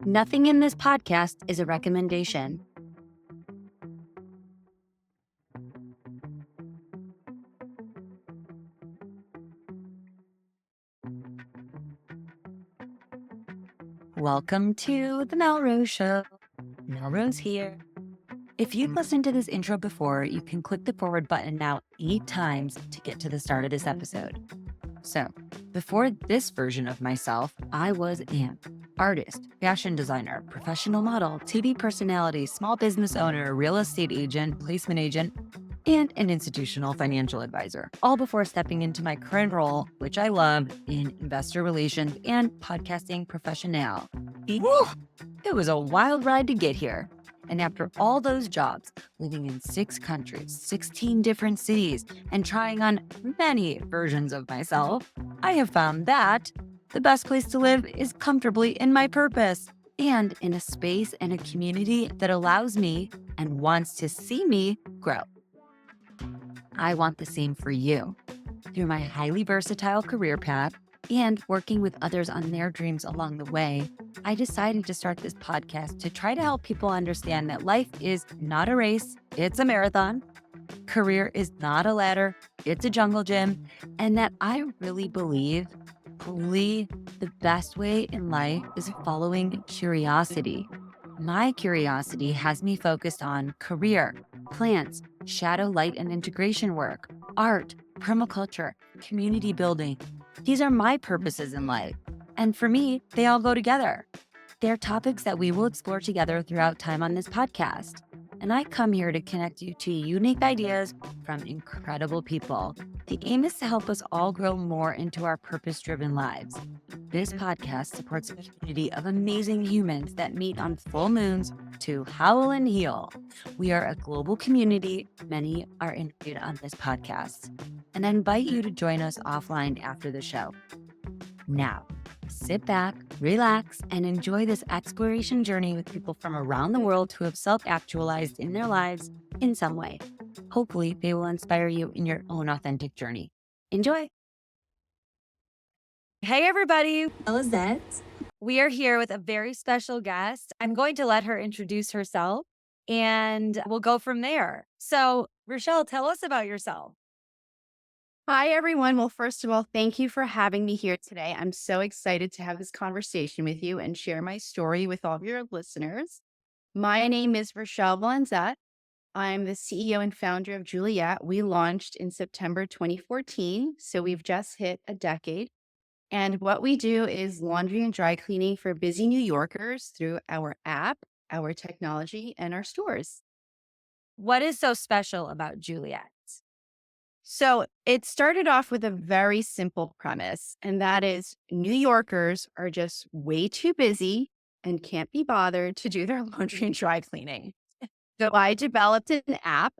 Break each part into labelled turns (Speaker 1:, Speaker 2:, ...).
Speaker 1: Nothing in this podcast is a recommendation. Welcome to the Melrose Show. Melrose here. If you've listened to this intro before, you can click the forward button now 8 times to get to the start of this episode. So, before this version of myself, I was an artist, fashion designer, professional model, TV personality, small business owner, real estate agent, placement agent, and an institutional financial advisor, all before stepping into my current role, which I love, in investor relations and podcasting professional. Woo! It was a wild ride to get here. And after all those jobs, living in 6 countries, 16 different cities, and trying on many versions of myself, I have found that the best place to live is comfortably in my purpose and in a space and a community that allows me and wants to see me grow. I want the same for you. Through my highly versatile career path and working with others on their dreams along the way, I decided to start this podcast to try to help people understand that life is not a race, it's a marathon. Career is not a ladder, it's a jungle gym. And that I really believe the best way in life is following curiosity. My curiosity has me focused on career, plants, shadow, light, and integration work, art, permaculture, community building. These are my purposes in life. And for me, they all go together. They're topics that we will explore together throughout time on this podcast. And I come here to connect you to unique ideas from incredible people. The aim is to help us all grow more into our purpose-driven lives. This podcast supports a community of amazing humans that meet on full moons to howl and heal. We are a global community. Many are interviewed on this podcast. And I invite you to join us offline after the show. Now, sit back, relax, and enjoy this exploration journey with people from around the world who have self-actualized in their lives in some way. Hopefully, they will inspire you in your own authentic journey. Enjoy. Hey, everybody.
Speaker 2: Balanzat.
Speaker 1: We are here with a very special guest. I'm going to let her introduce herself and we'll go from there. So, Rechelle, tell us about yourself.
Speaker 2: Hi, everyone. Well, first of all, thank you for having me here today. I'm so excited to have this conversation with you and share my story with all of your listeners. My name is Rechelle Balanzat. I'm the CEO and founder of Juliette. We launched in September 2014, so we've just hit a decade. And what we do is laundry and dry cleaning for busy New Yorkers through our app, our technology, and our stores.
Speaker 1: What is so special about Juliette?
Speaker 2: So it started off with a very simple premise, and that is New Yorkers are just way too busy and can't be bothered to do their laundry and dry cleaning. So I developed an app.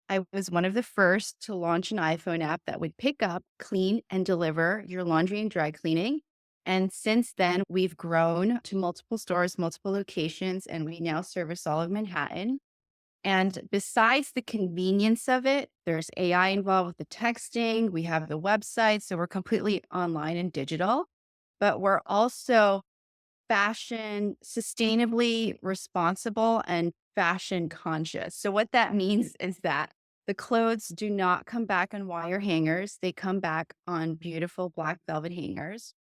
Speaker 2: I was one of the first to launch an iPhone app that would pick up, clean, and deliver your laundry and dry cleaning. And since then, we've grown to multiple stores, multiple locations, and we now service all of Manhattan. And besides the convenience of it, there's AI involved with the texting. We have the website, so we're completely online and digital, but we're also fashion sustainably responsible and fashion conscious. So what that means is that the clothes do not come back on wire hangers. They come back on beautiful black velvet hangers.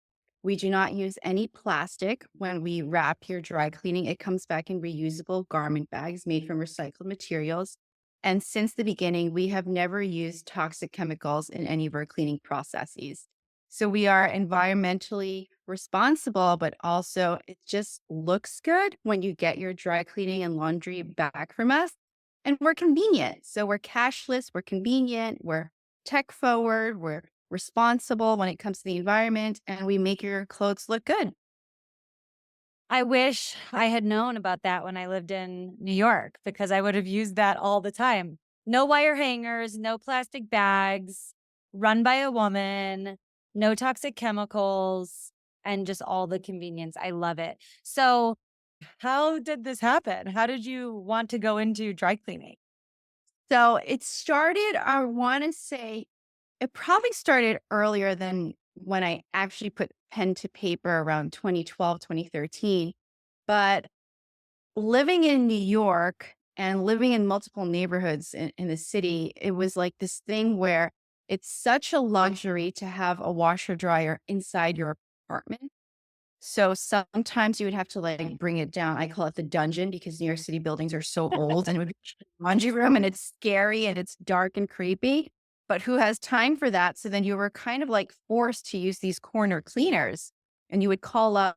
Speaker 2: We do not use any plastic when we wrap your dry cleaning. It comes back in reusable garment bags made from recycled materials. And since the beginning, we have never used toxic chemicals in any of our cleaning processes. So we are environmentally responsible, but also it just looks good when you get your dry cleaning and laundry back from us. And we're convenient. So we're cashless, we're convenient, we're tech forward, we're responsible when it comes to the environment, and we make your clothes look good.
Speaker 1: I wish I had known about that when I lived in New York because I would have used that all the time. No wire hangers, no plastic bags, run by a woman, no toxic chemicals, and just all the convenience. I love it. So, how did this happen? How did you want to go into dry cleaning?
Speaker 2: So it started, I want to say, it probably started earlier than when I actually put pen to paper around 2012, 2013. But living in New York and living in multiple neighborhoods in the city, it was like this thing where it's such a luxury to have a washer dryer inside your apartment. So sometimes you would have to like bring it down. I call it the dungeon because New York City buildings are so old and it would be a laundry room and it's scary and it's dark and creepy. But who has time for that? So then you were kind of like forced to use these corner cleaners and you would call up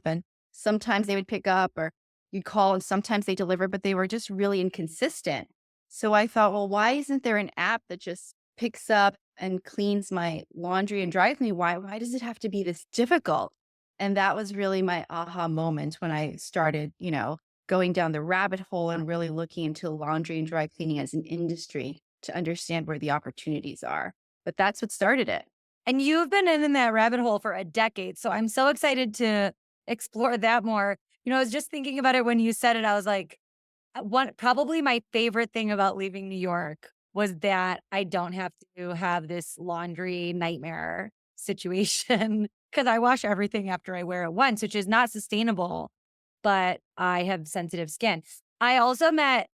Speaker 2: and sometimes they would pick up or you'd call and sometimes they deliver, but they were just really inconsistent. So I thought, well, why isn't there an app that just picks up and cleans my laundry and dries me? Why does it have to be this difficult? And that was really my aha moment when I started, going down the rabbit hole and really looking into laundry and dry cleaning as an industry to understand where the opportunities are. But that's what started it.
Speaker 1: And you've been in that rabbit hole for a decade. So I'm so excited to explore that more. I was just thinking about it when you said it. I was like, probably my favorite thing about leaving New York was that I don't have to have this laundry nightmare situation because I wash everything after I wear it once, which is not sustainable, but I have sensitive skin. I also met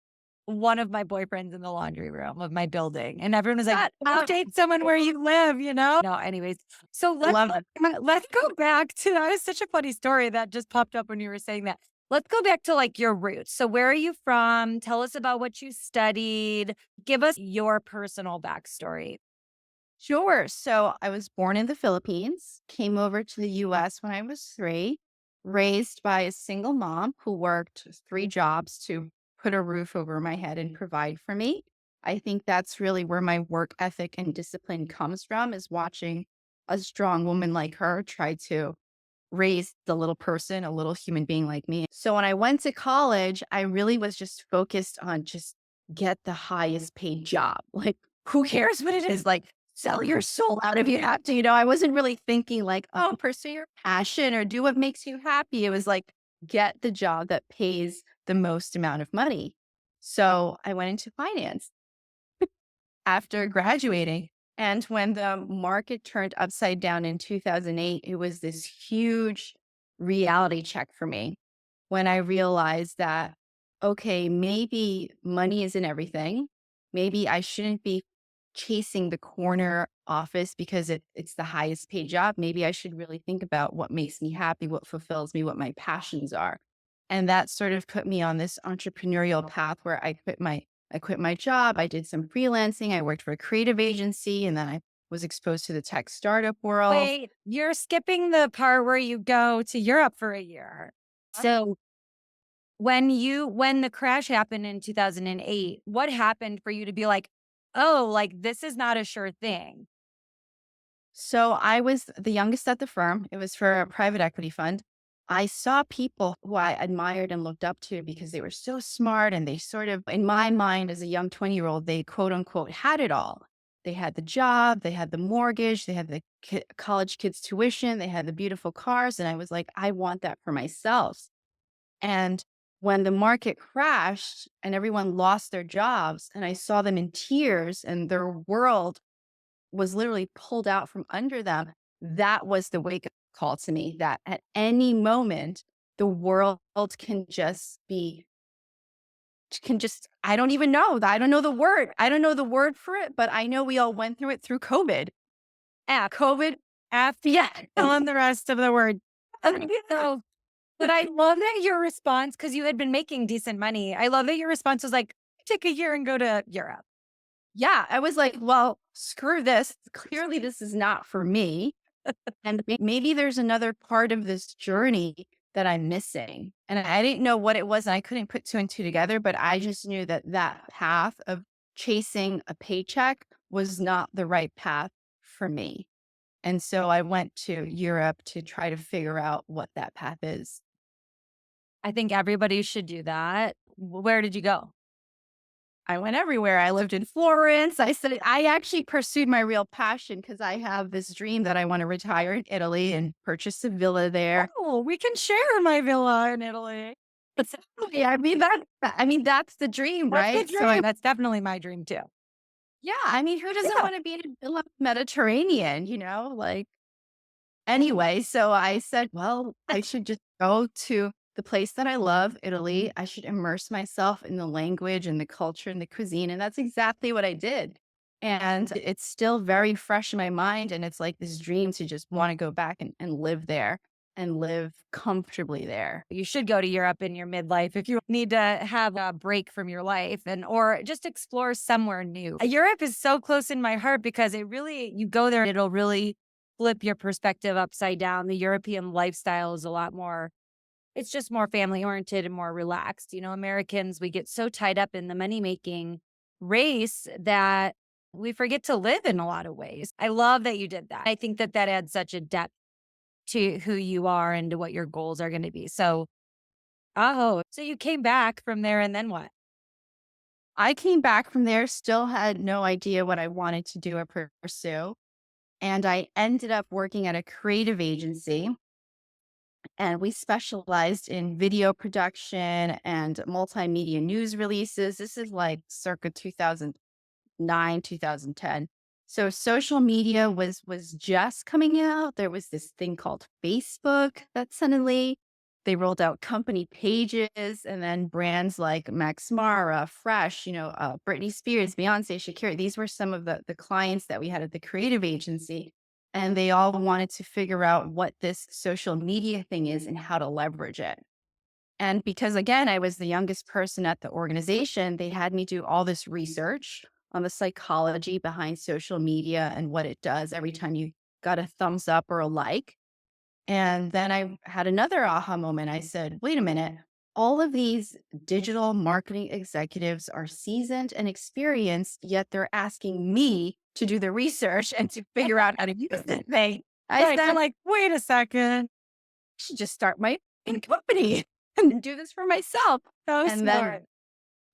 Speaker 1: one of my boyfriends in the laundry room of my building, and everyone was like, "Go date someone where you live," you know? No, anyways. So
Speaker 2: Love it.
Speaker 1: let's go back to that was such a funny story that just popped up when you were saying that. Let's go back to like your roots. So where are you from? Tell us about what you studied. Give us your personal backstory.
Speaker 2: Sure. So I was born in the Philippines, came over to the US when I was 3, raised by a single mom who worked 3 jobs to put a roof over my head and provide for me. I think that's really where my work ethic and discipline comes from, is watching a strong woman like her try to raise the little person, a little human being like me. So when I went to college, I really was just focused on just get the highest paid job. Like, who cares what it is? Like, sell your soul out if you have to. I wasn't really thinking like, oh, pursue your passion or do what makes you happy. It was like, get the job that pays the most amount of money. So I went into finance after graduating. And when the market turned upside down in 2008, it was this huge reality check for me when I realized that, okay, maybe money isn't everything. Maybe I shouldn't be chasing the corner office because it's the highest paid job. Maybe I should really think about what makes me happy, what fulfills me, what my passions are. And that sort of put me on this entrepreneurial path where I quit my job. I did some freelancing. I worked for a creative agency and then I was exposed to the tech startup world.
Speaker 1: Wait, you're skipping the part where you go to Europe for a year. So when the crash happened in 2008, what happened for you to be like, "Oh, like this is not a sure thing."
Speaker 2: So I was the youngest at the firm. It was for a private equity fund. I saw people who I admired and looked up to because they were so smart and they sort of, in my mind as a young 20-year-old, they quote unquote had it all. They had the job, they had the mortgage, they had the college kids' tuition, they had the beautiful cars. And I was like, I want that for myself. And when the market crashed and everyone lost their jobs and I saw them in tears and their world was literally pulled out from under them, that was the wake up call to me that at any moment, the world I don't even know. I don't know the word. I don't know the word for it, but I know we all went through it through COVID. COVID,
Speaker 1: Yeah, fill in the rest of the word. So, but I love that your response, because you had been making decent money. I love that your response was like, take a year and go to Europe.
Speaker 2: yeah, I was like, well, screw this. Clearly, this is not for me. And maybe there's another part of this journey that I'm missing. And I didn't know what it was. And I couldn't put 2 and 2 together, but I just knew that that path of chasing a paycheck was not the right path for me. And so I went to Europe to try to figure out what that path is.
Speaker 1: I think everybody should do that. Where did you go?
Speaker 2: I went everywhere. I lived in Florence. I said, I actually pursued my real passion because I have this dream that I want to retire in Italy and purchase a villa there.
Speaker 1: Oh, we can share my villa in Italy.
Speaker 2: Exactly. That's the dream,
Speaker 1: That's
Speaker 2: right?
Speaker 1: the dream. That's definitely my dream too.
Speaker 2: Yeah, I mean, who doesn't
Speaker 1: Yeah.
Speaker 2: want to be in a villa Mediterranean, Like, anyway, so I said, well, I should just go to the place that I love, Italy. I should immerse myself in the language and the culture and the cuisine. And that's exactly what I did. And it's still very fresh in my mind. And it's like this dream to just want to go back and live there and live comfortably there.
Speaker 1: You should go to Europe in your midlife if you need to have a break from your life and or just explore somewhere new. Europe is so close in my heart because it really you go there and it'll really flip your perspective upside down. The European lifestyle is a lot more it's just more family oriented and more relaxed. Americans, we get so tied up in the money making race that we forget to live in a lot of ways. I love that you did that. I think that that adds such a depth to who you are and to what your goals are going to be. So you came back from there and then what?
Speaker 2: I came back from there, still had no idea what I wanted to do or pursue. And I ended up working at a creative agency, and we specialized in video production and multimedia news releases. This is like circa 2009, 2010. So social media was just coming out. There was this thing called Facebook that suddenly they rolled out company pages, and then brands like Max Mara, Fresh, Britney Spears, Beyonce, Shakira. These were some of the clients that we had at the creative agency. And they all wanted to figure out what this social media thing is and how to leverage it. And because, again, I was the youngest person at the organization, they had me do all this research on the psychology behind social media and what it does every time you got a thumbs up or a like. And then I had another aha moment. I said, wait a minute, all of these digital marketing executives are seasoned and experienced, yet they're asking me to do the research and to figure out how to use the thing. I
Speaker 1: Right.
Speaker 2: said,
Speaker 1: I'm like, wait a second.
Speaker 2: should just start my own company and do this for myself.
Speaker 1: So
Speaker 2: And then
Speaker 1: smart.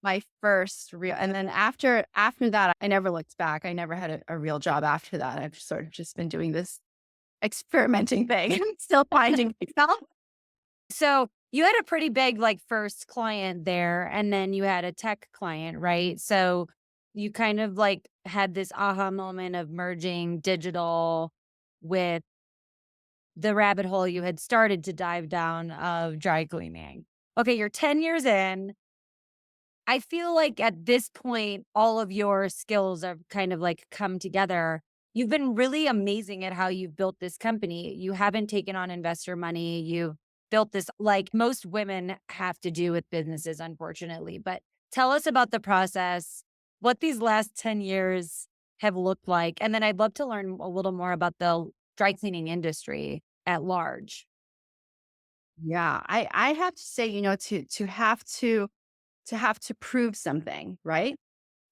Speaker 2: my first real, and then after that, I never looked back. I never had a real job after that. I've sort of just been doing this experimenting thing and still finding myself.
Speaker 1: So you had a pretty big like first client there and then you had a tech client, right? So you kind of like had this aha moment of merging digital with the rabbit hole you had started to dive down of dry cleaning. Okay, you're 10 years in. I feel like at this point, all of your skills have kind of like come together. You've been really amazing at how you've built this company. You haven't taken on investor money. You built this like most women have to do with businesses, unfortunately. But tell us about the process, what these last 10 years have looked like. And then I'd love to learn a little more about the dry cleaning industry at large.
Speaker 2: Yeah, I have to say, to have to prove something, right?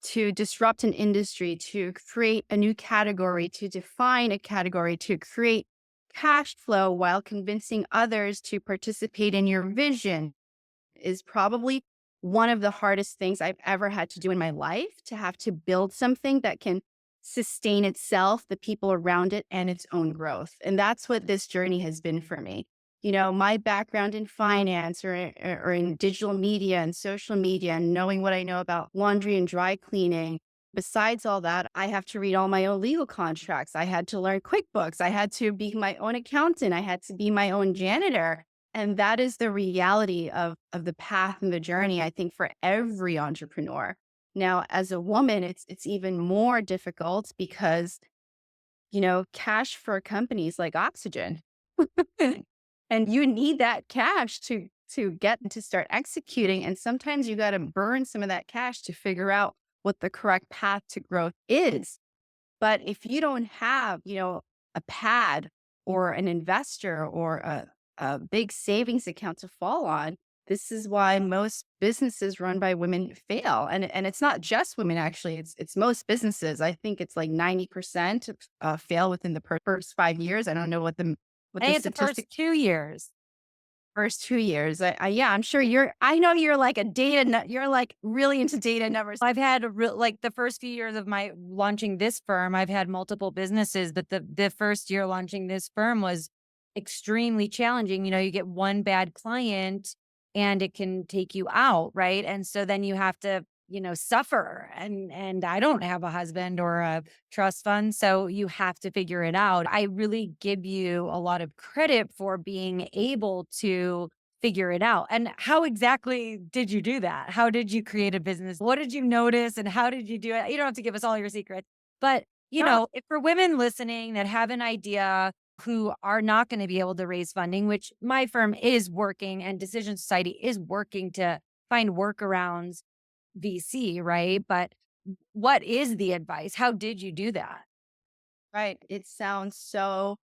Speaker 2: To disrupt an industry, to create a new category, to define a category, to create cash flow while convincing others to participate in your vision is probably one of the hardest things I've ever had to do in my life, to have to build something that can sustain itself, the people around it, and its own growth. And that's what this journey has been for me. My background in finance or in digital media and social media, and knowing what I know about laundry and dry cleaning. Besides all that, I have to read all my own legal contracts. I had to learn QuickBooks. I had to be my own accountant. I had to be my own janitor. And that is the reality of the path and the journey, I think, for every entrepreneur. Now, as a woman, it's even more difficult because, cash for companies like oxygen. And you need that cash to get to start executing. And sometimes you got to burn some of that cash to figure out what the correct path to growth is. But if you don't have, a pad or an investor or a big savings account to fall on, this is why most businesses run by women fail. And it's not just women, actually. It's most businesses. I think it's like 90% fail within the first 5 years. I don't know what
Speaker 1: I
Speaker 2: the
Speaker 1: think it's the
Speaker 2: statistic
Speaker 1: first 2 years.
Speaker 2: first 2 years. Yeah, I'm sure I know you're like you're like really into data numbers.
Speaker 1: I've had a real like the first few years of my launching this firm, I've had multiple businesses, but the first year launching this firm was extremely challenging. You get one bad client and it can take you out, right? And so then you have to, suffer. And I don't have a husband or a trust fund, so you have to figure it out. I really give you a lot of credit for being able to figure it out. And how exactly did you do that? How did you create a business? What did you notice and how did you do it? You don't have to give us all your secrets, but
Speaker 2: No.
Speaker 1: if for women listening that have an idea who are not going to be able to raise funding, which my firm is working and Decision Society is working to find workarounds VC, right? But what is the advice? How did you do that?
Speaker 2: Right. It sounds so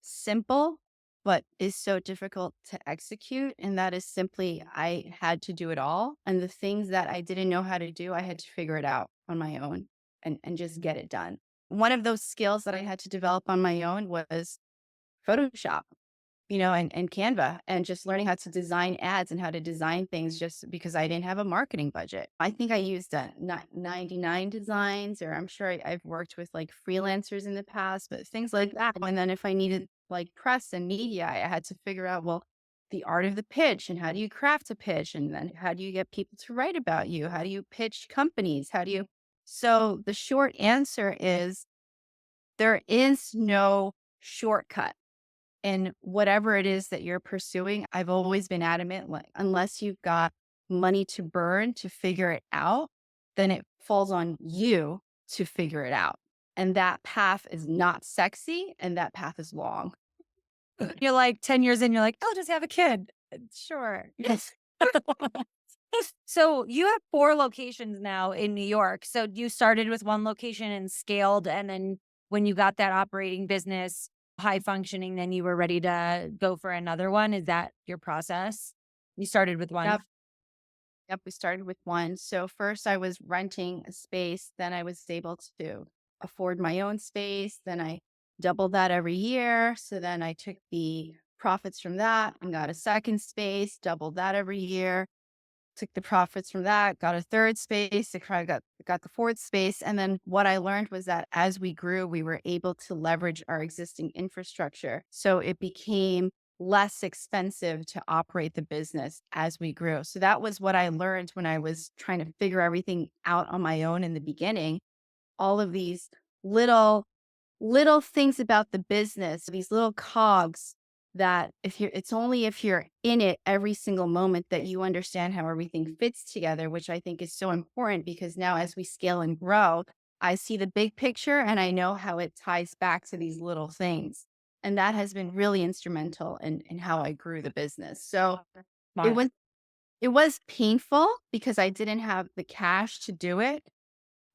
Speaker 2: simple, but is so difficult to execute. And that is simply, I had to do it all. And the things that I didn't know how to do, I had to figure it out on my own and just get it done. One of those skills that I had to develop on my own was Photoshop, and Canva, and just learning how to design ads and how to design things just because I didn't have a marketing budget. I think I used 99 designs, or I'm sure I've worked with like freelancers in the past, but things like that. And then if I needed like press and media, I had to figure out, well, the art of the pitch and how do you craft a pitch? And then how do you get people to write about you? How do you pitch companies? So the short answer is there is no shortcut in whatever it is that you're pursuing. I've always been adamant, like, unless you've got money to burn to figure it out, then it falls on you to figure it out. And that path is not sexy and that path is long.
Speaker 1: You're like 10 years in, you're like, I'll just have a kid. Sure.
Speaker 2: Yes.
Speaker 1: So you have 4 locations now in New York. So you started with one location and scaled. And then when you got that operating business high functioning, then you were ready to go for another one. Is that your process? You started with one.
Speaker 2: Yep. Yep. We started with one. So first I was renting a space. Then I was able to afford my own space. Then I doubled that every year. So then I took the profits from that and got a second space, doubled that every year, took the profits from that, got a third space, I got the fourth space. And then what I learned was that as we grew, we were able to leverage our existing infrastructure. So it became less expensive to operate the business as we grew. So that was what I learned when I was trying to figure everything out on my own in the beginning. All of these little things about the business, these little cogs that it's only if you're in it every single moment that you understand how everything fits together, which I think is so important because now as we scale and grow, I see the big picture and I know how it ties back to these little things. And that has been really instrumental in how I grew the business. So it
Speaker 1: Smart.
Speaker 2: was it was painful because I didn't have the cash to do it.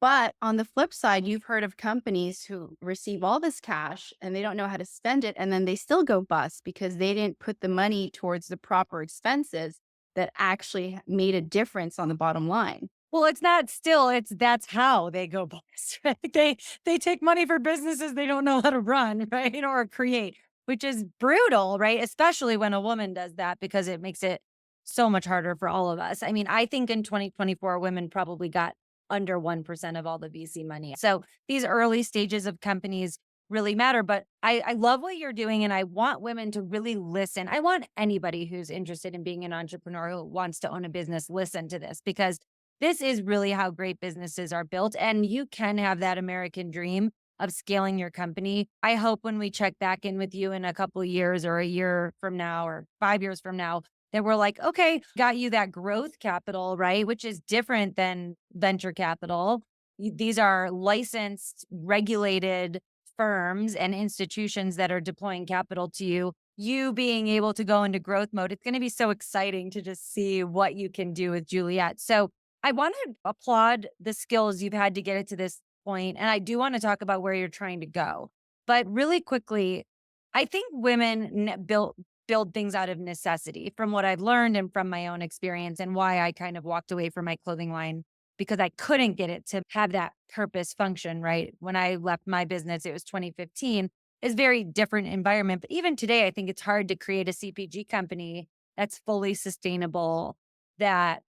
Speaker 2: But on the flip side, you've heard of companies who receive all this cash and they don't know how to spend it. And then they still go bust because they didn't put the money towards the proper expenses that actually made a difference on the bottom line.
Speaker 1: Well, it's not still, that's how they go bust, right? They take money for businesses they don't know how to run, right? Or create, which is brutal, right? Especially when a woman does that because it makes it so much harder for all of us. I mean, I think in 2024, women probably got under 1% of all the VC money. So these early stages of companies really matter. But I love what you're doing. And I want women to really listen. I want anybody who's interested in being an entrepreneur who wants to own a business, listen to this because this is really how great businesses are built. And you can have that American dream of scaling your company. I hope when we check back in with you in a couple of years or a year from now or 5 years from now, that we're like, okay, got you that growth capital, right? Which is different than venture capital. These are licensed, regulated firms and institutions that are deploying capital to you. You being able to go into growth mode, it's going to be so exciting to just see what you can do with Juliette. So I want to applaud the skills you've had to get it to this point, and I do want to talk about where you're trying to go. But really quickly, I think women build things out of necessity from what I've learned and from my own experience and why I kind of walked away from my clothing line because I couldn't get it to have that purpose function, right? When I left my business, it was 2015. It's very different environment. But even today, I think it's hard to create a CPG company that's fully sustainable, that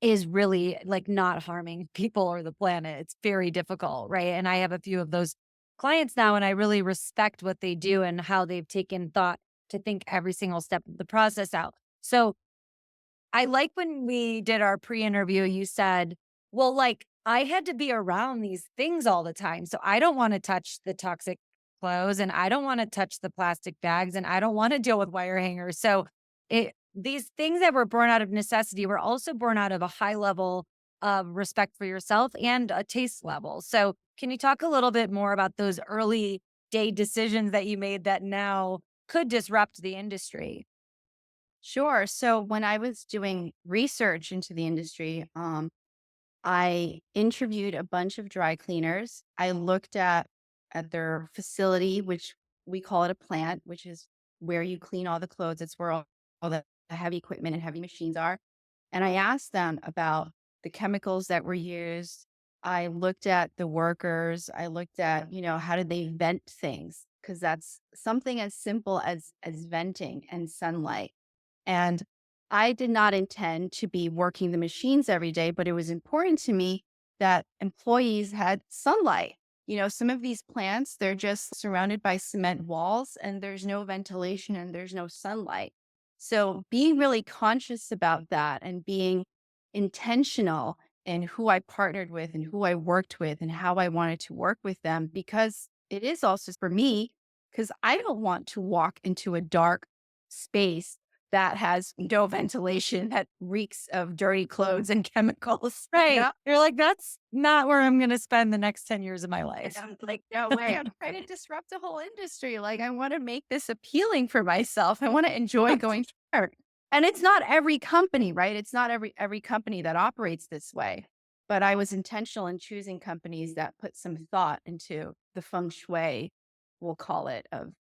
Speaker 1: is really like not harming people or the planet. It's very difficult, right? And I have a few of those clients now, and I really respect what they do and how they've taken thought to think every single step of the process out. So I like when we did our pre-interview, you said, well, like I had to be around these things all the time. So I don't want to touch the toxic clothes and I don't want to touch the plastic bags and I don't want to deal with wire hangers. So these things that were born out of necessity were also born out of a high level of respect for yourself and a taste level. So, can you talk a little bit more about those early day decisions that you made that now could disrupt the industry?
Speaker 2: Sure. So when I was doing research into the industry, I interviewed a bunch of dry cleaners. I looked at their facility, which we call it a plant, which is where you clean all the clothes. It's where all the heavy equipment and heavy machines are. And I asked them about the chemicals that were used. I looked at the workers. I looked at, how did they vent things? Because that's something as simple as venting and sunlight. And I did not intend to be working the machines every day, but it was important to me that employees had sunlight. Some of these plants, they're just surrounded by cement walls and there's no ventilation and there's no sunlight. So being really conscious about that and being intentional in who I partnered with and who I worked with and how I wanted to work with them, because it is also for me, because I don't want to walk into a dark space that has no ventilation, that reeks of dirty clothes and chemicals.
Speaker 1: Right.
Speaker 2: Yeah.
Speaker 1: You're like, that's not where I'm going to spend the next 10 years of my life.
Speaker 2: And I'm like, no way. I'm trying to disrupt the whole industry. Like, I want to make this appealing for myself. I want to enjoy going to work. And it's not every company, right? It's not every company that operates this way. But I was intentional in choosing companies that put some thought into the feng shui, we'll call it, of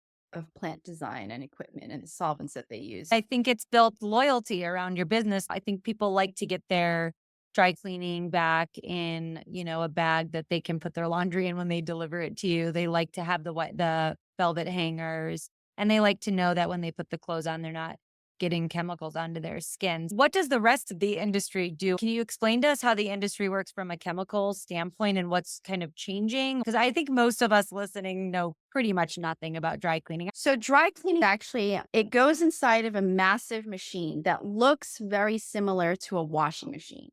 Speaker 2: plant design and equipment and the solvents that they use.
Speaker 1: I think it's built loyalty around your business. I think people like to get their dry cleaning back in, a bag that they can put their laundry in when they deliver it to you. They like to have the velvet hangers, and they like to know that when they put the clothes on, they're not getting chemicals onto their skins. What does the rest of the industry do? Can you explain to us how the industry works from a chemical standpoint and what's kind of changing? Because I think most of us listening know pretty much nothing about dry cleaning.
Speaker 2: So dry cleaning, actually, it goes inside of a massive machine that looks very similar to a washing machine.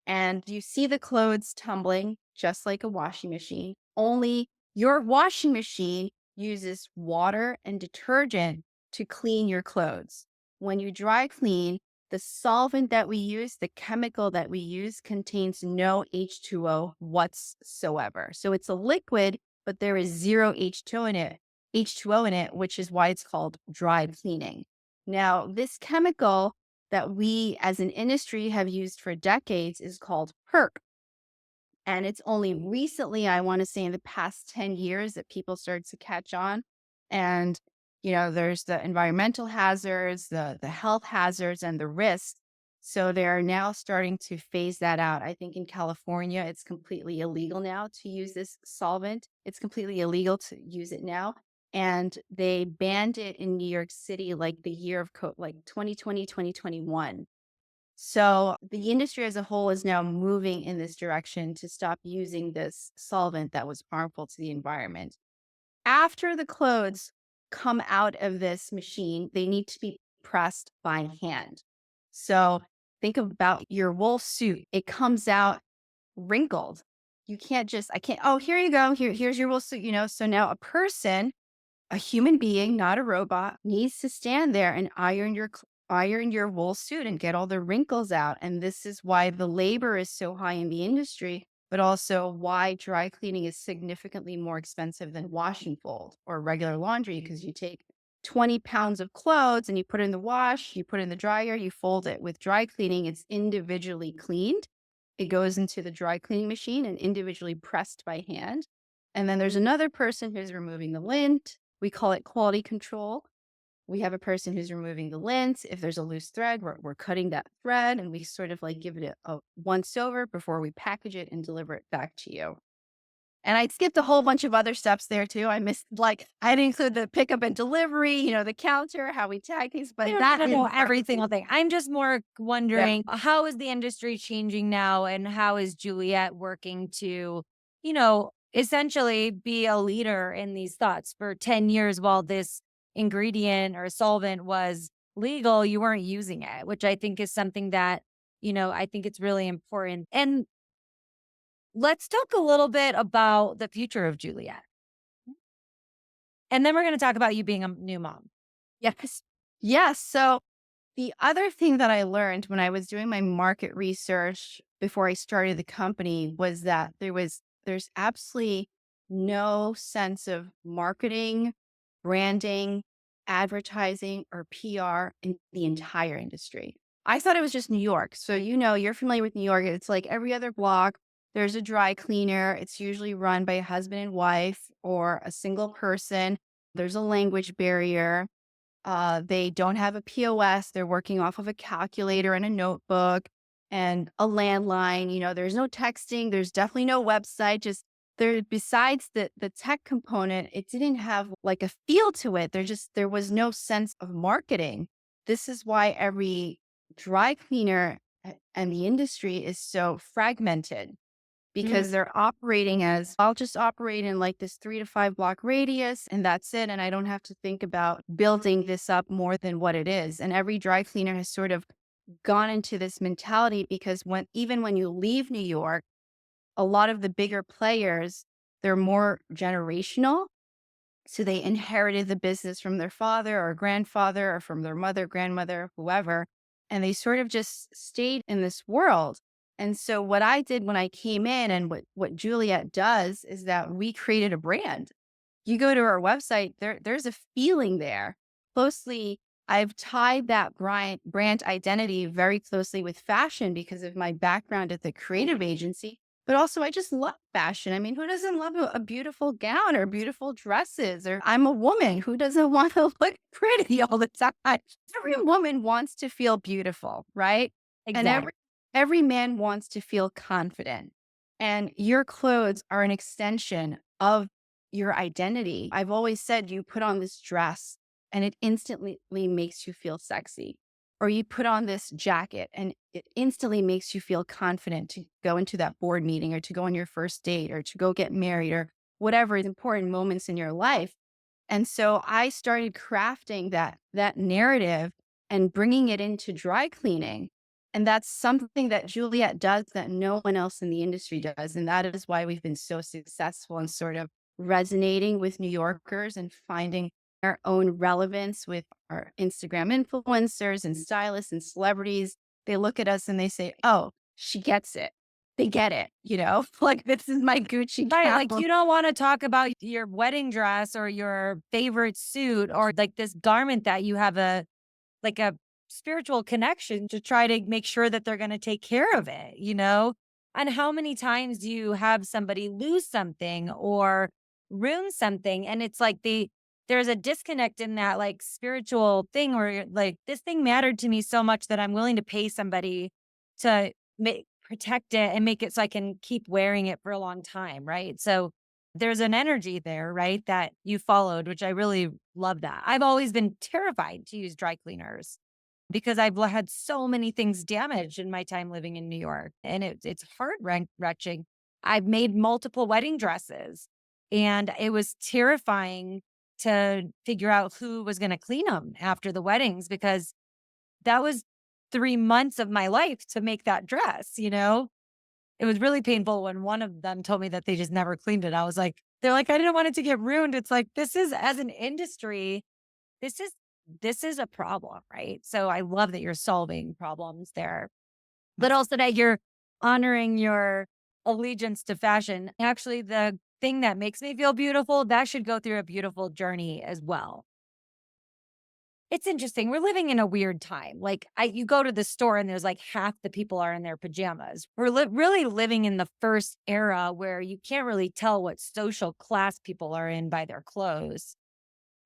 Speaker 2: And you see the clothes tumbling just like a washing machine, only your washing machine uses water and detergent to clean your clothes. When you dry clean, the solvent that we use, the chemical that we use, contains no H2O whatsoever. So it's a liquid, but there is zero H2O in it, which is why it's called dry cleaning. Now, this chemical that we as an industry have used for decades is called PERC. And it's only recently, I want to say in the past 10 years, that people started to catch on. And, there's the environmental hazards, the health hazards, and the risks. So they're now starting to phase that out. I think in California, it's completely illegal now to use this solvent. It's completely illegal to use it now. And they banned it in New York City like the year of like 2020, 2021. So the industry as a whole is now moving in this direction to stop using this solvent that was harmful to the environment. After the clothes come out of this machine, they need to be pressed by hand. So think about your wool suit. It comes out wrinkled. You can't just, oh, here you go. Here's your wool suit, So now a person, a human being, not a robot, needs to stand there and iron your wool suit and get all the wrinkles out. And this is why the labor is so high in the industry, but also why dry cleaning is significantly more expensive than wash and fold or regular laundry, because you take 20 pounds of clothes and you put it in the wash, you put it in the dryer, you fold it. With dry cleaning, it's individually cleaned. It goes into the dry cleaning machine and individually pressed by hand. And then there's another person who's removing the lint. We call it quality control. We have a person who's removing the lint. If there's a loose thread, we're cutting that thread, and we sort of like give it a once over before we package it and deliver it back to you. And I skipped a whole bunch of other steps there too. I missed, I didn't include the pickup and delivery, the counter, how we tag things, but that is
Speaker 1: every single thing. I'm just more wondering, how is the industry changing now, and how is Juliette working to, essentially be a leader in these thoughts? For 10 years, while this ingredient or solvent was legal, you weren't using it, which I think is something that, I think it's really important. And let's talk a little bit about the future of Juliette. And then we're going to talk about you being a new mom.
Speaker 2: Yes. Yes. So The other thing that I learned when I was doing my market research before I started the company was that there's absolutely no sense of marketing, branding, advertising, or PR in the entire industry. I thought it was just New York. So, you're familiar with New York. It's like every other block, there's a dry cleaner. It's usually run by a husband and wife or a single person. There's a language barrier. They don't have a POS. They're working off of a calculator and a notebook and a landline. There's no texting. There's definitely no website. Just there, besides the tech component, it didn't have like a feel to it. There was no sense of marketing. This is why every dry cleaner and the industry is so fragmented because they're operating as I'll just operate in like this 3 to 5 block radius and that's it. And I don't have to think about building this up more than what it is. And every dry cleaner has sort of gone into this mentality because even when you leave New York, a lot of the bigger players, they're more generational. So they inherited the business from their father or grandfather or from their mother, grandmother, whoever. And they sort of just stayed in this world. And so what I did when I came in and what Juliette does is that we created a brand. You go to our website, there's a feeling there. Closely, I've tied that brand identity very closely with fashion because of my background at the creative agency. But also, I just love fashion. I mean, who doesn't love a beautiful gown or beautiful dresses? Or I'm a woman. Who doesn't want to look pretty all the time? Every woman wants to feel beautiful, right? And
Speaker 1: Exactly.
Speaker 2: every man wants to feel confident. And your clothes are an extension of your identity. I've always said you put on this dress and it instantly makes you feel sexy. Or you put on this jacket and it instantly makes you feel confident to go into that board meeting or to go on your first date or to go get married or whatever is important moments in your life. And so I started crafting that narrative and bringing it into dry cleaning. And that's something that Juliette does that no one else in the industry does. And that is why we've been so successful in sort of resonating with New Yorkers and finding our own relevance with our Instagram influencers and stylists and celebrities. They look at us and they say, oh, she gets it. They get it, like this is my Gucci
Speaker 1: Right.
Speaker 2: gown.
Speaker 1: Like you don't want to talk about your wedding dress or your favorite suit or like this garment that you have a spiritual connection to try to make sure that they're going to take care of it, you know? And how many times do you have somebody lose something or ruin something? And it's like there's a disconnect in that like spiritual thing where you're like, this thing mattered to me so much that I'm willing to pay somebody to protect it and make it so I can keep wearing it for a long time. Right. So there's an energy there, right? That you followed, which I really love that. I've always been terrified to use dry cleaners because I've had so many things damaged in my time living in New York, and it's heart wrenching. I've made multiple wedding dresses, and it was terrifying to figure out who was going to clean them after the weddings because that was 3 months of my life to make that dress. It was really painful when one of them told me that they just never cleaned it. They're like, I didn't want it to get ruined. It's like, this is as an industry, this is this is a problem, right? So I love that you're solving problems there, but also that you're honoring your allegiance to fashion. Actually, the thing that makes me feel beautiful, that should go through a beautiful journey as well. It's interesting. We're living in a weird time. Like you go to the store and there's like half the people are in their pajamas. We're really living in the first era where you can't really tell what social class people are in by their clothes.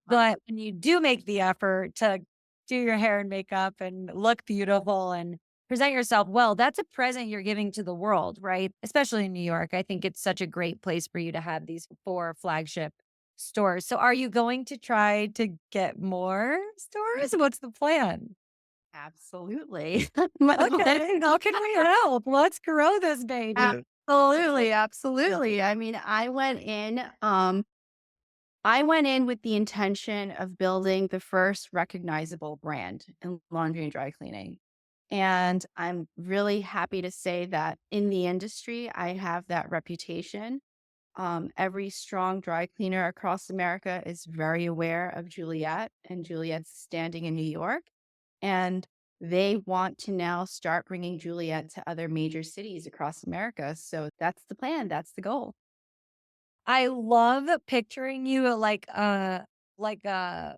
Speaker 1: But when you do make the effort to do your hair and makeup and look beautiful and present yourself well, that's a present you're giving to the world, right? Especially in New York. I think it's such a great place for you to have these 4 flagship stores. So are you going to try to get more stores? What's the plan?
Speaker 2: Absolutely.
Speaker 1: Okay, how can we help? Let's grow this baby.
Speaker 2: Absolutely, absolutely. I mean, I went in with the intention of building the first recognizable brand in laundry and dry cleaning. And I'm really happy to say that in the industry, I have that reputation. Every strong dry cleaner across America is very aware of Juliette and Juliette's standing in New York. And they want to now start bringing Juliette to other major cities across America. So that's the plan. That's the goal.
Speaker 1: I love picturing you at like a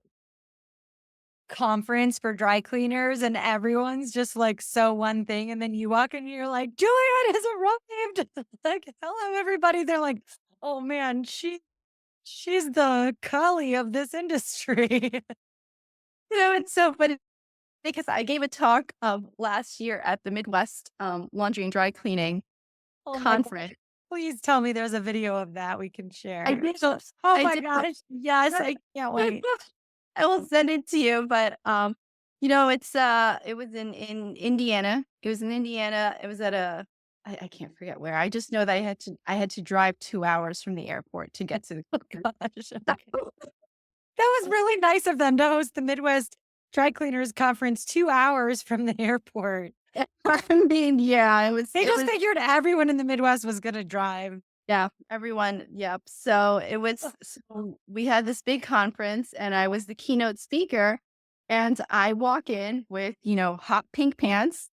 Speaker 1: conference for dry cleaners and everyone's just like so one thing and then you walk in and you're like, "Juliet has arrived." Like, "Hello, everybody." They're like, "Oh man, she's the Kali of this industry."
Speaker 2: It's so funny because I gave a talk last year at the Midwest Laundry and Dry Cleaning
Speaker 1: Oh my god.
Speaker 2: conference.
Speaker 1: Please tell me there's a video of that we can
Speaker 2: I
Speaker 1: share.
Speaker 2: did.
Speaker 1: Oh
Speaker 2: I
Speaker 1: my
Speaker 2: did.
Speaker 1: gosh. Yes, I can't wait.
Speaker 2: I will send it to you, but it was in Indiana. It was in Indiana. It was at I can't forget where. I just know that I had to drive 2 hours from the airport to get to the
Speaker 1: Oh gosh. Okay. That was really nice of them to host the Midwest Dry Cleaners Conference 2 hours from the airport.
Speaker 2: I mean, yeah,
Speaker 1: They
Speaker 2: it
Speaker 1: just
Speaker 2: was
Speaker 1: figured everyone in the Midwest was gonna drive.
Speaker 2: yeah, everyone, yep. So we had this big conference and I was the keynote speaker and I walk in with, hot pink pants,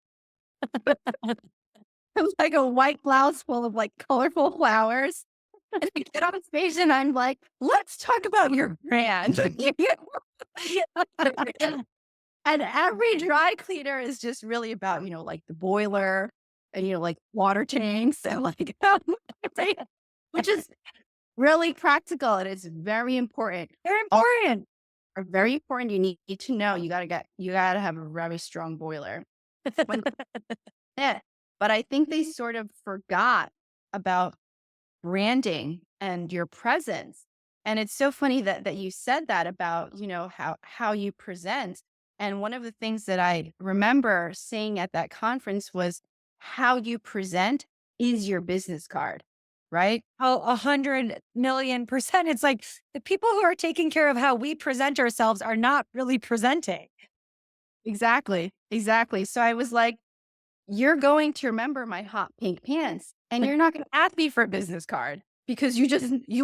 Speaker 2: like a white blouse full of like colorful flowers. And I get on stage and I'm like, let's talk about your brand. And every dry cleaner is just really about, like the boiler and, like water tanks and like, right? Which is really practical. And it's very important.
Speaker 1: They're
Speaker 2: All
Speaker 1: important.
Speaker 2: are very important. You need to know you gotta have a very strong boiler. When, yeah. But I think they sort of forgot about branding and your presence. And it's so funny that you said that about, how you present. And one of the things that I remember saying at that conference was how you present is your business card, right?
Speaker 1: Oh, 100,000,000%. It's like the people who are taking care of how we present ourselves are not really presenting.
Speaker 2: Exactly. Exactly. So I was like, you're going to remember my hot pink pants and you're not going to ask me for a business card because you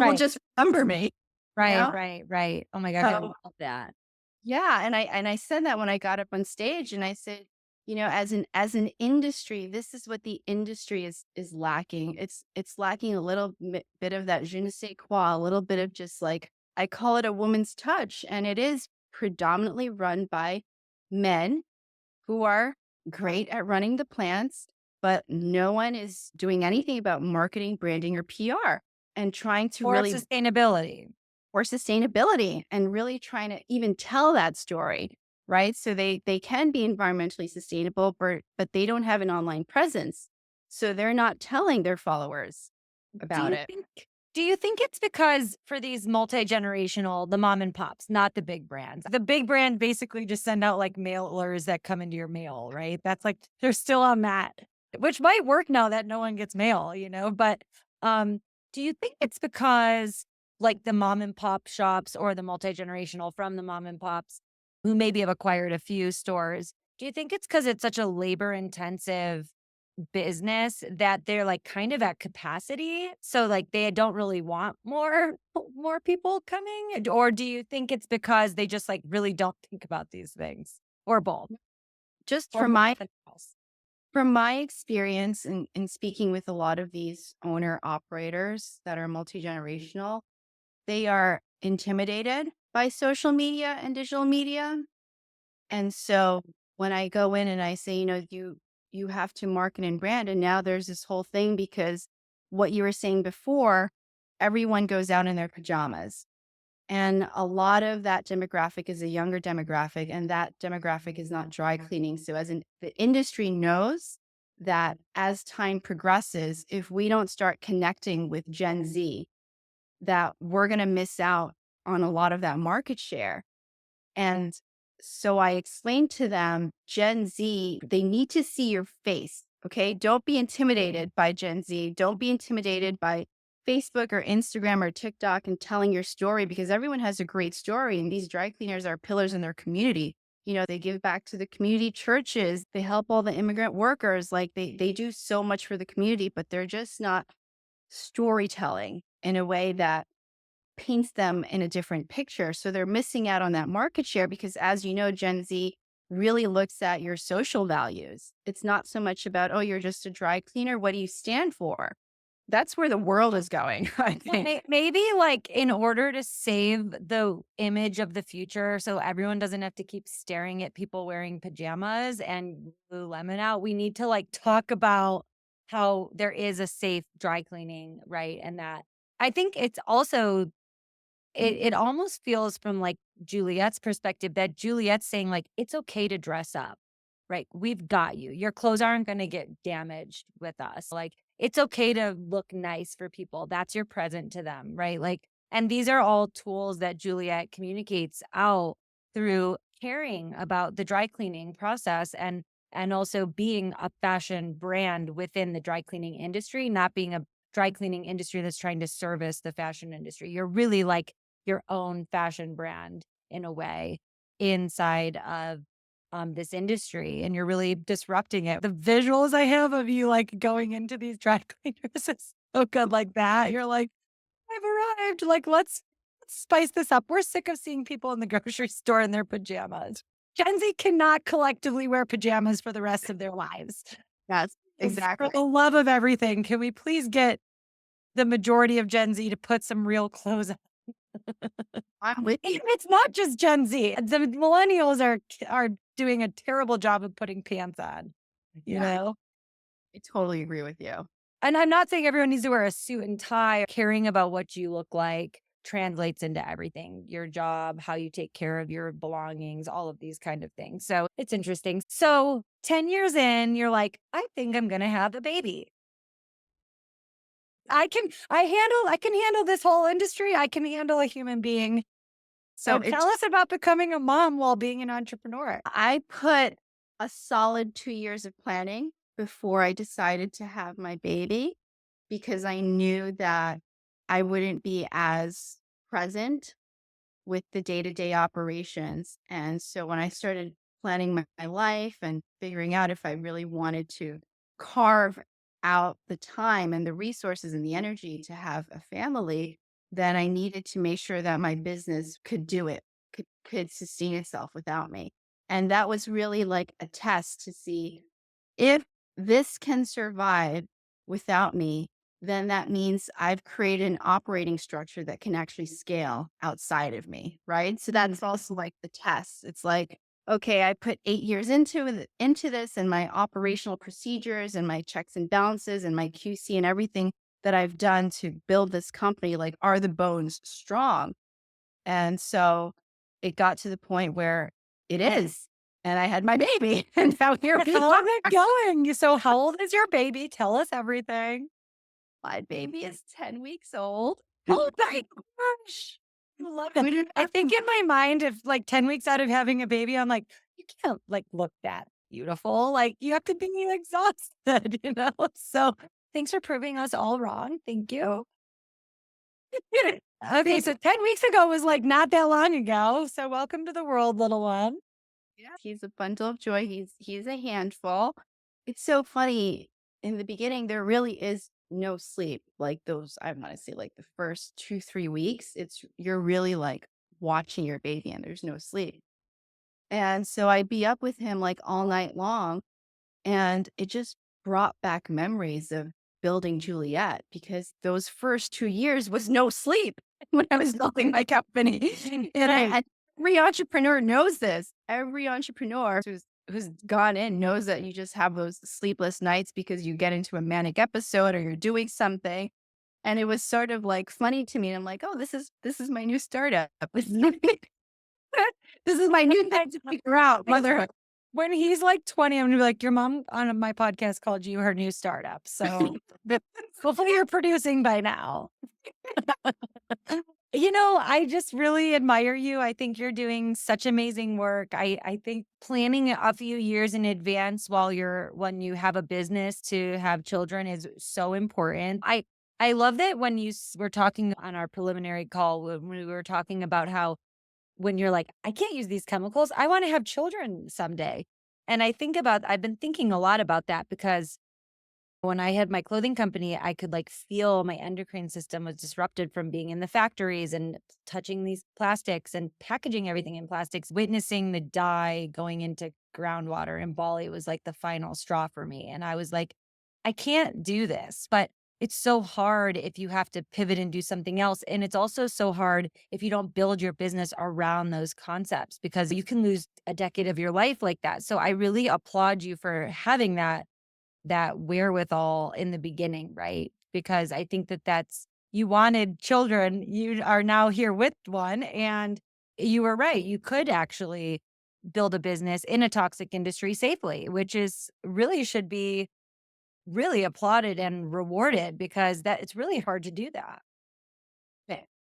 Speaker 2: will
Speaker 1: Right.
Speaker 2: just remember me, you
Speaker 1: Right,
Speaker 2: know?
Speaker 1: right, right. Oh my god, I
Speaker 2: So
Speaker 1: love that.
Speaker 2: yeah, and I said that when I got up on stage and I said, as an industry, this is what the industry is lacking. It's lacking a little bit of that je ne sais quoi, a little bit of just like I call it a woman's touch, and it is predominantly run by men who are great at running the plants, but no one is doing anything about marketing, branding, or PR and trying to
Speaker 1: Or
Speaker 2: really
Speaker 1: sustainability.
Speaker 2: or sustainability and really trying to even tell that story, right? So they can be environmentally sustainable, but they don't have an online presence. So they're not telling their followers
Speaker 1: Do
Speaker 2: about
Speaker 1: you
Speaker 2: it.
Speaker 1: think do you think it's because for these multi-generational, the mom and pops, not the big brands. The big brand basically just send out like mailers that come into your mail, right? That's like they're still on that, which might work now that no one gets mail, but um do you think it's because like the mom and pop shops or the multi-generational from the mom and pops who maybe have acquired a few stores, do you think it's because it's such a labor intensive business that they're, like, kind of at capacity, so, like, they don't really want more people coming? Or do you think it's because they just, like, really don't think about these things? Or both?
Speaker 2: Just
Speaker 1: Or
Speaker 2: from
Speaker 1: both
Speaker 2: my
Speaker 1: and else?
Speaker 2: from my experience in speaking with a lot of these owner operators that are multi-generational, they are intimidated by social media and digital media. And so when I go in and I say, you have to market and brand, and now there's this whole thing because what you were saying before, everyone goes out in their pajamas. And a lot of that demographic is a younger demographic, and that demographic is not dry cleaning. So the industry knows that as time progresses, if we don't start connecting with Gen Z, that we're going to miss out on a lot of that market share. And so I explained to them, Gen Z, they need to see your face. Okay. Don't be intimidated by Gen Z. Don't be intimidated by Facebook or Instagram or TikTok and telling your story because everyone has a great story. And these dry cleaners are pillars in their community. They give back to the community churches. They help all the immigrant workers. Like they do so much for the community, but they're just not storytelling in a way that paints them in a different picture. So they're missing out on that market share because, as you know, Gen Z really looks at your social values. It's not so much about, oh, you're just a dry cleaner. What do you stand for? That's where the world is going, I
Speaker 1: Well,
Speaker 2: think.
Speaker 1: maybe like in order to save the image of the future, so everyone doesn't have to keep staring at people wearing pajamas and Lululemon out, we need to like talk about how there is a safe dry cleaning, right? And that I think it's also it almost feels from, like, Juliet's perspective that Juliet's saying, like, "It's okay to dress up, right? We've got you. Your clothes aren't gonna get damaged with us. Like, it's okay to look nice for people. That's your present to them," right? Like and these are all tools that Juliette communicates out through caring about the dry cleaning process and also being a fashion brand within the dry cleaning industry, not being a dry cleaning industry that's trying to service the fashion industry. You're really, like, your own fashion brand in a way inside of this industry and you're really disrupting it. The visuals I have of you like going into these dry cleaners is so good like that. You're like, I've arrived. Like, let's spice this up. We're sick of seeing people in the grocery store in their pajamas. Gen Z cannot collectively wear pajamas for the rest of their lives.
Speaker 2: Yes,
Speaker 1: For
Speaker 2: exactly.
Speaker 1: the love of everything, can we please get the majority of Gen Z to put some real clothes
Speaker 2: I'm with you.
Speaker 1: It's not just Gen Z. The millennials are doing a terrible job of putting pants on, you
Speaker 2: Yeah,
Speaker 1: know?
Speaker 2: I totally agree with you.
Speaker 1: And I'm not saying everyone needs to wear a suit and tie. Caring about what you look like translates into everything, your job, how you take care of your belongings, all of these kind of things. So it's interesting. So 10 years in, you're like, I think I'm going to have a baby. I can handle this whole industry. I can handle a human being.
Speaker 2: So
Speaker 1: So
Speaker 2: it
Speaker 1: tell us about becoming a mom while being an entrepreneur.
Speaker 2: I put a solid 2 years of planning before I decided to have my baby because I knew that I wouldn't be as present with the day-to-day operations. And so when I started planning my life and figuring out if I really wanted to carve out the time and the resources and the energy to have a family, then I needed to make sure that my business could do it, could sustain itself without me. And that was really like a test to see if this can survive without me, then that means I've created an operating structure that can actually scale outside of me, right? So that's also like the test. It's like, okay, I put 8 years into this and my operational procedures and my checks and balances and my QC and everything that I've done to build this company, like, are the bones strong? And so it got to the point where it is. And I had my baby. And now here we
Speaker 1: How
Speaker 2: are.
Speaker 1: is it going? So how old is your baby? Tell us everything.
Speaker 2: My baby is 10 weeks old.
Speaker 1: Oh my gosh. I love
Speaker 2: We
Speaker 1: it.
Speaker 2: didn't
Speaker 1: I
Speaker 2: have
Speaker 1: think in my mind, if like 10 weeks out of having a baby, I'm like, you can't like look that beautiful. Like you have to be exhausted, you know? So thanks for proving us all wrong. Thank you. Okay, so 10 weeks ago was like not that long ago. So welcome to the world, little one.
Speaker 2: Yeah. He's a bundle of joy. He's a handful. It's so funny. In the beginning, there really is no sleep. Like those, I'm gonna say like the first 2, 3 weeks, you're really like watching your baby and there's no sleep. And so I'd be up with him like all night long. And it just brought back memories of building Juliette because those first 2 years was no sleep when I was building my company. And every entrepreneur knows this. Every entrepreneur who's gone in knows that you just have those sleepless nights because you get into a manic episode or you're doing something. And it was sort of like funny to me. And I'm like, oh, this is my new startup. This is my new thing to figure out, motherhood.
Speaker 1: When he's like 20, I'm gonna be like, your mom on my podcast called you her new startup. So hopefully you're producing by now. You know, I just really admire you. I think you're doing such amazing work. I think planning a few years in advance when you have a business to have children is so important. I love that when were talking on our preliminary call when we were talking about how when you're like, I can't use these chemicals. I want to have children someday. And I've been thinking a lot about that because When I had my clothing company, I could like feel my endocrine system was disrupted from being in the factories and touching these plastics and packaging everything in plastics, witnessing the dye going into groundwater in Bali was like the final straw for me. And I was like, I can't do this, but it's so hard if you have to pivot and do something else. And it's also so hard if you don't build your business around those concepts because you can lose a decade of your life like that. So I really applaud you for having that wherewithal in the beginning, right? Because I think that that's you wanted children, you are now here with one, and you were right. You could actually build a business in a toxic industry safely, which is really should be really applauded and rewarded because that it's really hard to do that.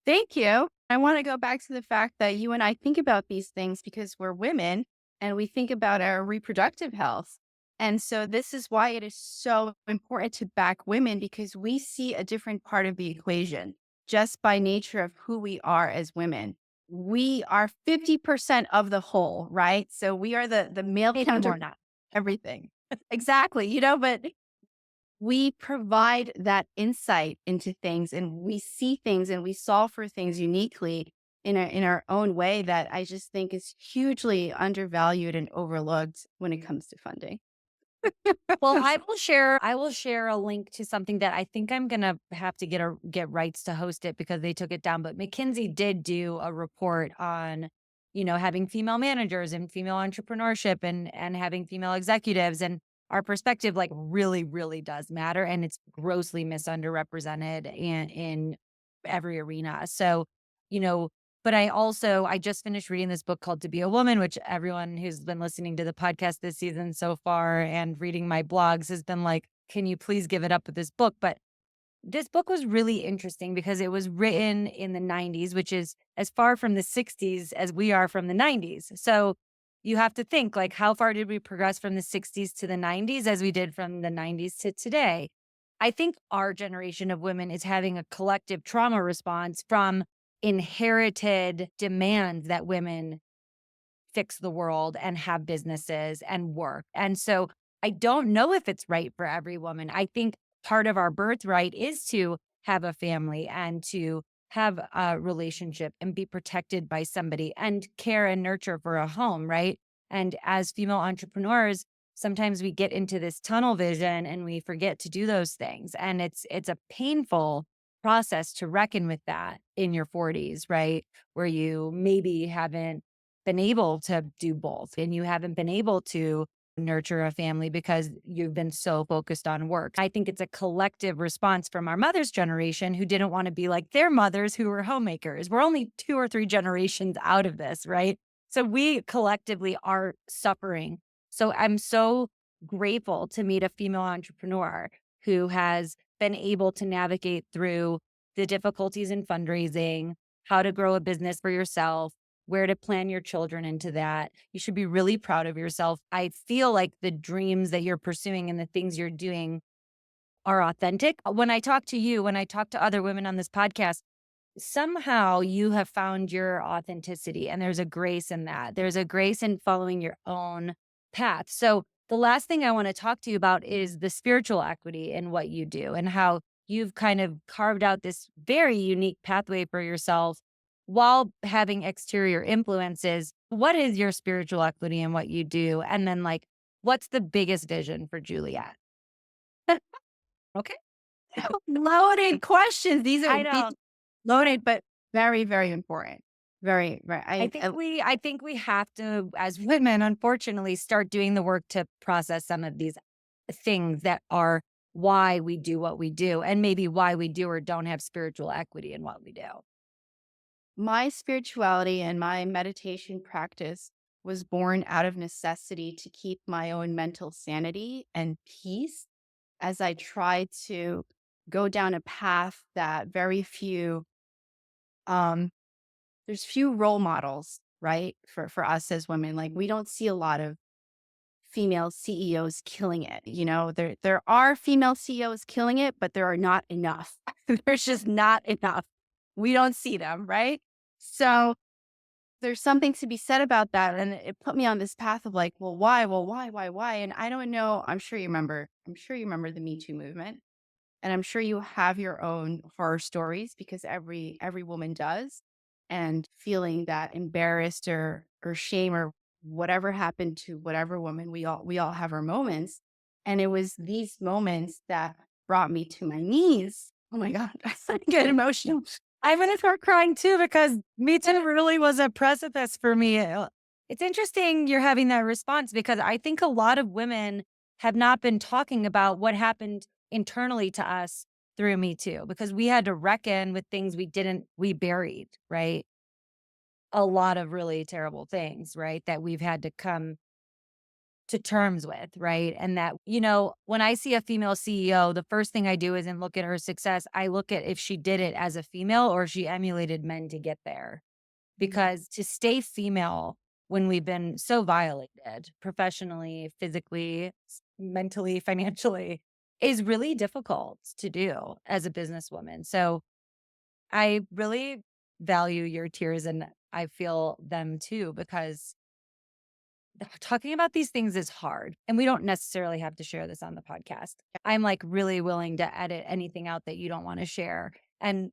Speaker 2: Thank you. I want to go back to the fact that you and I think about these things because we're women and we think about our reproductive health. And so this is why it is so important to back women because we see a different part of the equation just by nature of who we are as women. We are 50% of the whole, right? So we are the male
Speaker 1: Maybe
Speaker 2: counter
Speaker 1: more not.
Speaker 2: everything. Exactly. But we provide that insight into things and we see things and we solve for things uniquely in our own way that I just think is hugely undervalued and overlooked when it comes to funding.
Speaker 1: Well, I will share a link to something that I think I'm gonna have to get rights to host it because they took it down. But McKinsey did do a report on, having female managers and female entrepreneurship and having female executives. And our perspective like really, really does matter. And it's grossly misunderrepresented in every arena. So, you know, but I just finished reading this book called To Be a Woman, which everyone who's been listening to the podcast this season so far and reading my blogs has been like, can you please give it up with this book? But this book was really interesting because it was written in the 90s, which is as far from the 60s as we are from the 90s. So you have to think like, how far did we progress from the 60s to the 90s as we did from the 90s to today? I think our generation of women is having a collective trauma response from inherited demands that women fix the world and have businesses and work. And so I don't know if it's right for every woman. I think part of our birthright is to have a family and to have a relationship and be protected by somebody and care and nurture for a home, right? And as female entrepreneurs, sometimes we get into this tunnel vision and we forget to do those things. And it's a painful process to reckon with that in your 40s, right? Where you maybe haven't been able to do both and you haven't been able to nurture a family because you've been so focused on work. I think it's a collective response from our mother's generation who didn't want to be like their mothers who were homemakers. We're only 2 or 3 generations out of this, right? So we collectively are suffering. So I'm so grateful to meet a female entrepreneur who has been able to navigate through the difficulties in fundraising, how to grow a business for yourself, where to plan your children into that. You should be really proud of yourself. I feel like the dreams that you're pursuing and the things you're doing are authentic. When I talk to you, when I talk to other women on this podcast, somehow you have found your authenticity and there's a grace in that. There's a grace in following your own path. So the last thing I want to talk to you about is the spiritual equity in what you do and how you've kind of carved out this very unique pathway for yourself while having exterior influences. What is your spiritual equity in what you do? And then like, what's the biggest vision for Juliette? Okay.
Speaker 2: Loaded questions. These
Speaker 1: I
Speaker 2: are
Speaker 1: know.
Speaker 2: loaded, but very, very important. Very, very.
Speaker 1: I think we have to, as women, unfortunately, start doing the work to process some of these things that are why we do what we do, and maybe why we do or don't have spiritual equity in what we do.
Speaker 2: My spirituality and my meditation practice was born out of necessity to keep my own mental sanity and peace as I try to go down a path that very few there's few role models, right? For us as women. Like we don't see a lot of female CEOs killing it. There are female CEOs killing it, but there are not enough. There's just not enough. We don't see them, right? So there's something to be said about that. And it put me on this path of like, well, why? Well, why? And I don't know. I'm sure you remember I'm sure you remember the Me Too movement. And I'm sure you have your own horror stories because every woman does. And feeling that embarrassed or shame or whatever happened to whatever woman, we all have our moments. And it was these moments that brought me to my knees. Oh my God, I get emotional.
Speaker 1: I'm going to start crying too because Me Too really was a precipice for me. It's interesting you're having that response because I think a lot of women have not been talking about what happened internally to us through Me Too because we had to reckon with things we buried, right? A lot of really terrible things, right? That we've had to come to terms with, right? And that, when I see a female CEO, the first thing I do isn't look at her success. I look at if she did it as a female or she emulated men to get there. Because to stay female when we've been so violated professionally, physically, mentally, financially is really difficult to do as a businesswoman. So I really value your tears and I feel them too because talking about these things is hard and we don't necessarily have to share this on the podcast. I'm like really willing to edit anything out that you don't want to share. And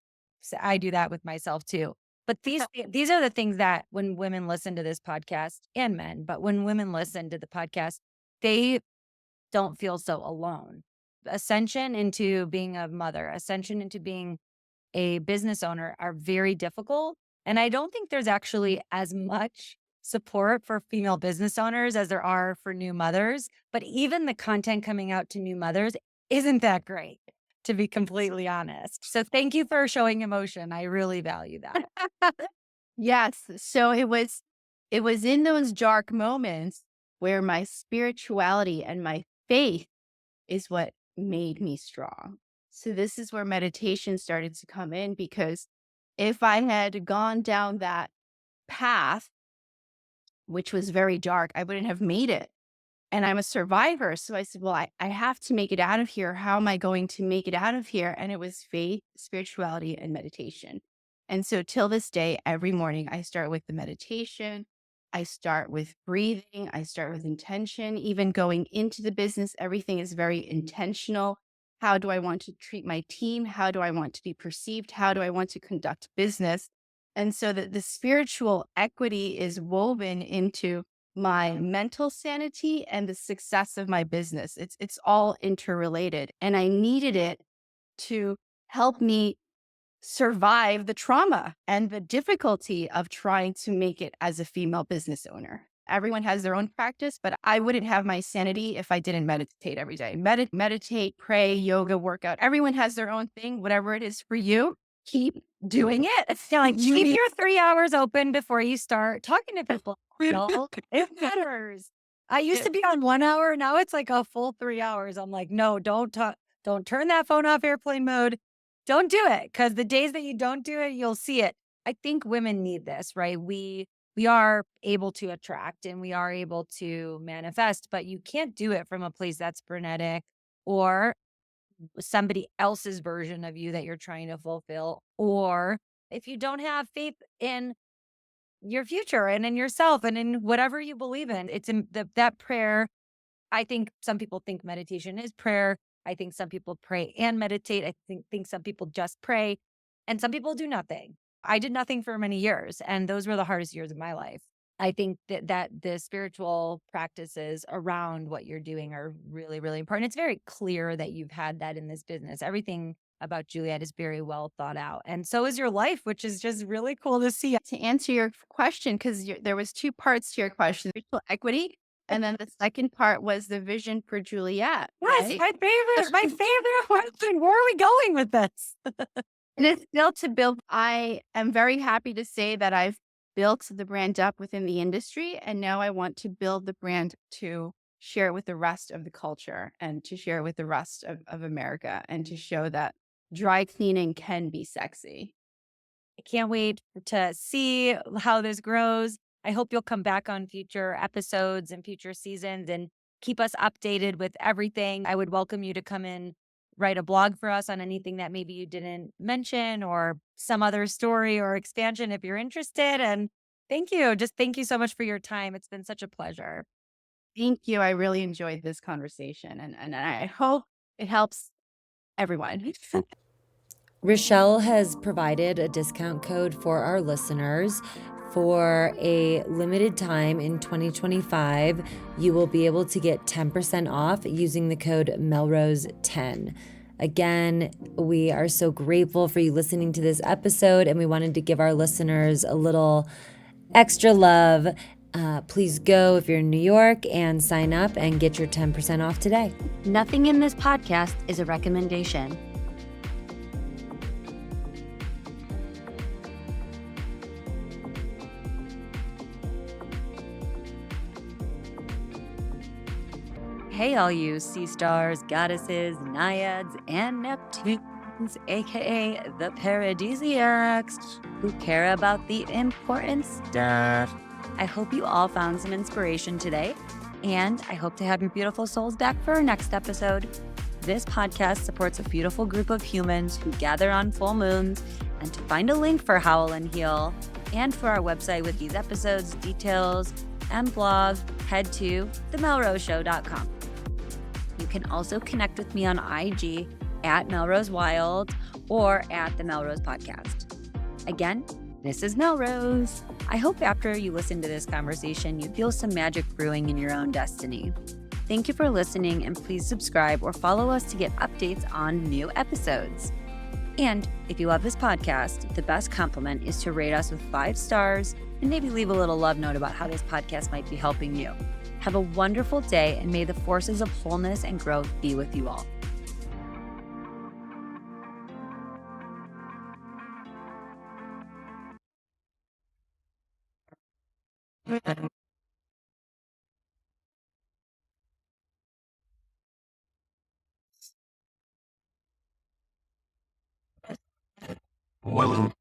Speaker 1: I do that with myself too. But these are the things that when women listen to this podcast and men, but when women listen to the podcast, they don't feel so alone. Ascension into being a mother, ascension into being a business owner are very difficult. And I don't think there's actually as much support for female business owners as there are for new mothers. But even the content coming out to new mothers isn't that great, to be completely honest. So thank you for showing emotion. I really value that.
Speaker 2: Yes. So it was in those dark moments where my spirituality and my faith is what made me strong. So this is where meditation started to come in because if I had gone down that path, which was very dark, I wouldn't have made it. And I'm a survivor. So I said, well, I have to make it out of here. How am I going to make it out of here? And it was faith, spirituality, and meditation. And so till this day, every morning I start with the meditation. I start with breathing. I start with intention. Even going into the business, everything is very intentional. How do I want to treat my team? How do I want to be perceived? How do I want to conduct business? And so that the spiritual equity is woven into my mental sanity and the success of my business. It's all interrelated. And I needed it to help me survive the trauma and the difficulty of trying to make it as a female business owner. Everyone has their own practice, but I wouldn't have my sanity if I didn't meditate every day. Meditate, pray, yoga, workout. Everyone has their own thing, whatever it is for you. Keep doing it.
Speaker 1: It's like keep your 3 hours open before you start talking to people. It matters. I used to be on 1 hour. Now it's like a full 3 hours. I'm like, no, don't talk. Don't turn that phone off airplane mode. Don't do it. Cause the days that you don't do it, you'll see it. I think women need this, right? We are able to attract and we are able to manifest, but you can't do it from a place that's frenetic or somebody else's version of you that you're trying to fulfill, or if you don't have faith in your future and in yourself and in whatever you believe in, it's in that prayer. I think some people think meditation is prayer. I think some people pray and meditate. I think some people just pray and some people do nothing. I did nothing for many years and those were the hardest years of my life. I think that the spiritual practices around what you're doing are really, really important. It's very clear that you've had that in this business. Everything about Juliette is very well thought out. And so is your life, which is just really cool to see.
Speaker 2: To answer your question, because there was two parts to your question, spiritual equity. And then the second part was the vision for Juliette.
Speaker 1: Yes,
Speaker 2: Right?
Speaker 1: my favorite question. Where are we going with this?
Speaker 2: And it's still to build. I am very happy to say that I've built the brand up within the industry. And now I want to build the brand to share it with the rest of the culture and to share it with the rest of America and to show that dry cleaning can be sexy.
Speaker 1: I can't wait to see how this grows. I hope you'll come back on future episodes and future seasons and keep us updated with everything. I would welcome you to come in, write a blog for us on anything that maybe you didn't mention or some other story or expansion if you're interested. And thank you. Just thank you so much for your time. It's been such a pleasure.
Speaker 2: Thank you. I really enjoyed this conversation, and I hope it helps everyone.
Speaker 1: Rechelle has provided a discount code for our listeners. For a limited time in 2025, you will be able to get 10% off using the code Melrose10. Again, we are so grateful for you listening to this episode, and we wanted to give our listeners a little extra love. Please go if you're in New York and sign up and get your 10% off today. Nothing in this podcast is a recommendation. Hey, all you sea stars, goddesses, naiads, and Neptunes, aka the paradisiacs, who care about the important stuff. I hope you all found some inspiration today, and I hope to have your beautiful souls back for our next episode. This podcast supports a beautiful group of humans who gather on full moons, and to find a link for Howl and Heal and for our website with these episodes, details, and blog, head to themelroseshow.com. You can also connect with me on IG at Melrose Wild or at the Melrose Podcast. Again, this is Melrose. I hope after you listen to this conversation, you feel some magic brewing in your own destiny. Thank you for listening, and please subscribe or follow us to get updates on new episodes. And if you love this podcast, the best compliment is to rate us with 5 stars and maybe leave a little love note about how this podcast might be helping you. Have a wonderful day, and may the forces of wholeness and growth be with you all.
Speaker 3: Well,